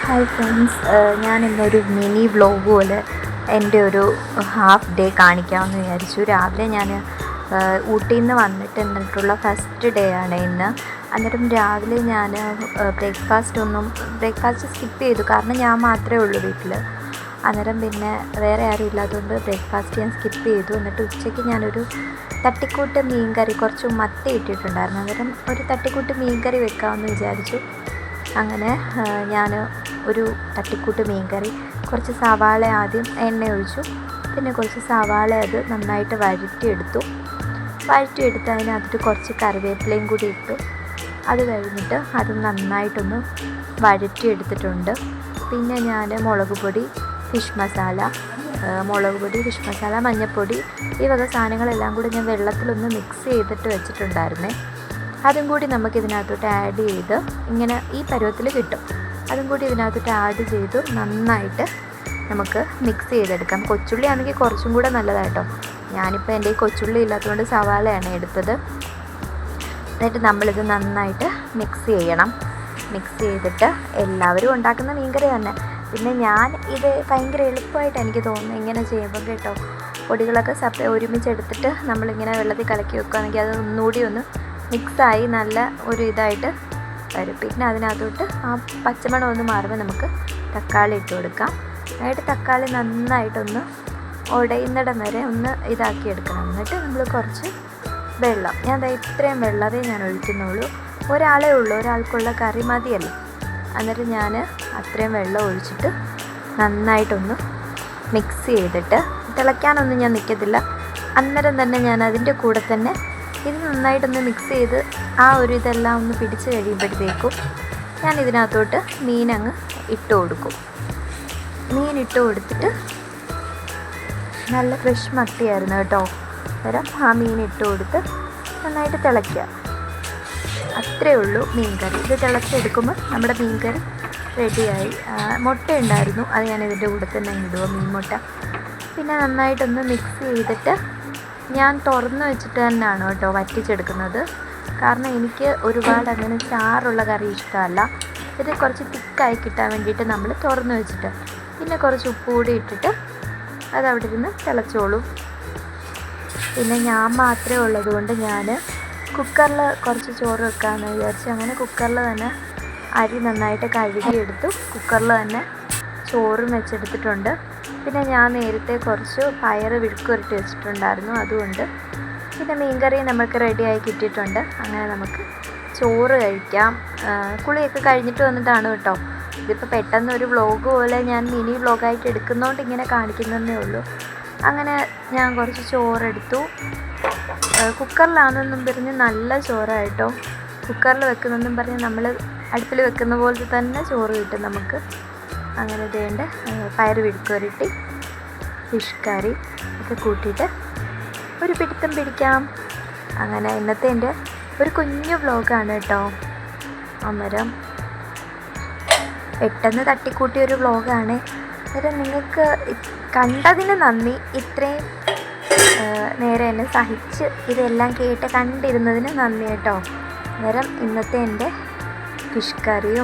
Hi friends, ഞാനിന്നൊരു mini vlog പോലെ എൻ്റെ ഒരു ഹാഫ് ഡേ കാണിക്കാമെന്ന് വിചാരിച്ചു. രാവിലെ ഞാൻ ഊട്ടിയിൽ നിന്ന് എന്നിട്ടുള്ള ഫസ്റ്റ് ഡേ ആണ് ഇന്ന്. അന്നേരം രാവിലെ ഞാൻ ബ്രേക്ക്ഫാസ്റ്റ് സ്കിപ്പ് ചെയ്തു, കാരണം ഞാൻ മാത്രമേ ഉള്ളൂ വീട്ടിൽ. അന്നേരം പിന്നെ വേറെ ആരും ഇല്ലാത്തതുകൊണ്ട് ബ്രേക്ക്ഫാസ്റ്റ് ഞാൻ സ്കിപ്പ് ചെയ്തു. എന്നിട്ട് ഉച്ചയ്ക്ക് ഞാനൊരു തട്ടിക്കൂട്ട് മീൻകറി, കുറച്ച് മത്തി ഇട്ടിട്ടുണ്ടായിരുന്നു. അന്നേരം ഒരു തട്ടിക്കൂട്ട് മീൻകറി വെക്കാമെന്ന് വിചാരിച്ചു. അങ്ങനെ ഞാൻ ഒരു തട്ടിക്കൂട്ട് മീൻകറി, കുറച്ച് സവാള ആദ്യം എണ്ണ ഒഴിച്ചു, പിന്നെ കുറച്ച് സവാള അത് നന്നായിട്ട് വഴറ്റിയെടുത്ത് അതിനകത്ത് കുറച്ച് കറിവേപ്പിലയും കൂടി ഇട്ടു. അത് കഴിഞ്ഞിട്ട് അത് നന്നായിട്ടൊന്ന് വഴറ്റിയെടുത്തിട്ടുണ്ട്. പിന്നെ ഞാൻ മുളക് പൊടി, ഫിഷ് മസാല, മഞ്ഞൾപ്പൊടി, ഈ വക സാധനങ്ങളെല്ലാം കൂടി ഞാൻ വെള്ളത്തിലൊന്ന് മിക്സ് ചെയ്തിട്ട് വെച്ചിട്ടുണ്ടായിരുന്നേ. അതും കൂടി നമുക്കിതിനകത്തോട്ട് ആഡ് ചെയ്ത് ഇങ്ങനെ ഈ പരുവത്തിൽ കിട്ടും. അതും കൂടി ഇതിനകത്തോട്ട് ആഡ് ചെയ്ത് നന്നായിട്ട് നമുക്ക് മിക്സ് ചെയ്തെടുക്കാം. കൊച്ചുള്ളി ആണെങ്കിൽ കുറച്ചും കൂടെ നല്ലതായിട്ടോ. ഞാനിപ്പോൾ എൻ്റെ ഈ കൊച്ചുള്ളി ഇല്ലാത്തതുകൊണ്ട് സവാളയാണ് എടുത്തത്. എന്നിട്ട് നമ്മളിത് നന്നായിട്ട് മിക്സ് ചെയ്യണം. മിക്സ് ചെയ്തിട്ട് എല്ലാവരും ഉണ്ടാക്കുന്ന മീൻകറി തന്നെ. പിന്നെ ഞാൻ ഇത് ഭയങ്കര എളുപ്പമായിട്ട് എനിക്ക് തോന്നുന്നു ഇങ്ങനെ ചെയ്യുമ്പോൾ കേട്ടോ. പൊടികളൊക്കെ ഒരുമിച്ചെടുത്തിട്ട് നമ്മളിങ്ങനെ വെള്ളത്തിൽ കലക്കി വെക്കുകയാണെങ്കിൽ അത് ഒന്നുകൂടി ഒന്ന് മിക്സായി നല്ല ഒരു ഇതായിട്ട് വരും. പിന്നെ അതിനകത്തോട്ട് ആ പച്ചമണം ഒന്ന് മാറുമ്പോൾ നമുക്ക് തക്കാളി ഇട്ട് കൊടുക്കാം. എന്നിട്ട് തക്കാളി നന്നായിട്ടൊന്ന് ഉടയുന്നിടം വരെ ഒന്ന് ഇതാക്കി എടുക്കണം. എന്നിട്ട് നമ്മൾ കുറച്ച് വെള്ളം, ഞാൻ ഇത്രയും വെള്ളമേ ഞാൻ ഒഴിക്കുന്നുള്ളൂ. ഒരാളേ ഉള്ളൂ, ഒരാൾക്കുള്ള കറി മതിയല്ലോ. എന്നിട്ട് ഞാൻ അത്രയും വെള്ളം ഒഴിച്ചിട്ട് നന്നായിട്ടൊന്ന് മിക്സ് ചെയ്തിട്ട്, തിളയ്ക്കാനൊന്നും ഞാൻ നിൽക്കത്തില്ല. അന്നേരം തന്നെ ഞാൻ അതിൻ്റെ കൂടെ തന്നെ ഇത് നന്നായിട്ടൊന്ന് മിക്സ് ചെയ്ത് ആ ഒരു ഇതെല്ലാം ഒന്ന് പിടിച്ച് കഴിയുമ്പോഴത്തേക്കും ഞാൻ ഇതിനകത്തോട്ട് മീനങ്ങ് ഇട്ട് കൊടുക്കും. മീനിട്ട് കൊടുത്തിട്ട്, നല്ല ഫ്രഷ് മത്തിയായിരുന്നു കേട്ടോ. അന്നേരം ആ മീനിട്ട് കൊടുത്ത് നന്നായിട്ട് തിളയ്ക്കുക. അത്രയേ ഉള്ളൂ മീൻകറി. ഇത് തിളച്ചെടുക്കുമ്പോൾ നമ്മുടെ മീൻകറി റെഡിയായി. മുട്ട ഉണ്ടായിരുന്നു, അത് ഞാൻ ഇതിൻ്റെ കൂടെ തന്നെ ഇടുക, മീൻ മുട്ട. പിന്നെ നന്നായിട്ടൊന്ന് മിക്സ് ചെയ്തിട്ട് ഞാൻ തുറന്ന് വെച്ചിട്ട് തന്നെയാണ് കേട്ടോ വറ്റിച്ചെടുക്കുന്നത്. കാരണം എനിക്ക് ഒരുപാട് അങ്ങനെ ചാറുള്ള കറി ഇഷ്ടമല്ല. ഇത് കുറച്ച് തിക്കായി കിട്ടാൻ വേണ്ടിയിട്ട് നമ്മൾ തുറന്ന് വെച്ചിട്ട് പിന്നെ കുറച്ച് ഉപ്പ് കൂടി ഇട്ടിട്ട് അതവിടെ ഇരുന്ന് തിളച്ചോളും. പിന്നെ ഞാൻ മാത്രമേ ഉള്ളത് കൊണ്ട് ഞാൻ കുക്കറിൽ കുറച്ച് ചോറ് വെക്കാമെന്ന് വിചാരിച്ചു. അങ്ങനെ കുക്കറിൽ തന്നെ അരി നന്നായിട്ട് കഴുകിയെടുത്തു. കുക്കറിൽ തന്നെ ചോറും വെച്ചെടുത്തിട്ടുണ്ട്. പിന്നെ ഞാൻ നേരത്തെ കുറച്ച് പയർ വിഴുക്കുരട്ടി വെച്ചിട്ടുണ്ടായിരുന്നു, അതുകൊണ്ട്. പിന്നെ മീൻകറി നമുക്ക് റെഡിയായി കിട്ടിയിട്ടുണ്ട്. അങ്ങനെ നമുക്ക് ചോറ് കഴിക്കാം. കുളിയൊക്കെ കഴിഞ്ഞിട്ട് വന്നിട്ടാണ് കേട്ടോ. ഇതിപ്പോൾ പെട്ടെന്ന് ഒരു വ്ലോഗ് പോലെ ഞാൻ മിനി വ്ലോഗായിട്ട് എടുക്കുന്നതുകൊണ്ട് ഇങ്ങനെ കാണിക്കുന്നതേ ഉള്ളൂ. അങ്ങനെ ഞാൻ കുറച്ച് ചോറെടുത്തു. കുക്കറിലാണെന്നും പറഞ്ഞ് നല്ല ചോറായിട്ടോ. കുക്കറിൽ വെക്കുന്നതെന്നും പറഞ്ഞ് നമ്മൾ അടുപ്പിൽ വെക്കുന്ന പോലത്തെ തന്നെ ചോറ് കിട്ടും നമുക്ക്. അങ്ങനെ ഇതേണ്ട പയർ വിഴുക്കുവരട്ടി, ഫിഷ് കറി ഒക്കെ കൂട്ടിയിട്ട് ഒരു പിടുത്തം പിടിക്കാം. അങ്ങനെ ഇന്നത്തെ എൻ്റെ ഒരു കുഞ്ഞു വ്ലോഗാണ് കേട്ടോ. അന്നേരം പെട്ടെന്ന് തട്ടിക്കൂട്ടിയ ഒരു വ്ലോഗാണ്. അന്നേരം നിങ്ങൾക്ക് കണ്ടതിന് നന്ദി. ഇത്രയും നേരെ എന്നെ സഹിച്ച് ഇതെല്ലാം കേട്ട് കണ്ടിരുന്നതിന് നന്ദി കേട്ടോ. അന്നേരം ഇന്നത്തെ എൻ്റെ ഫിഷ് കറിയും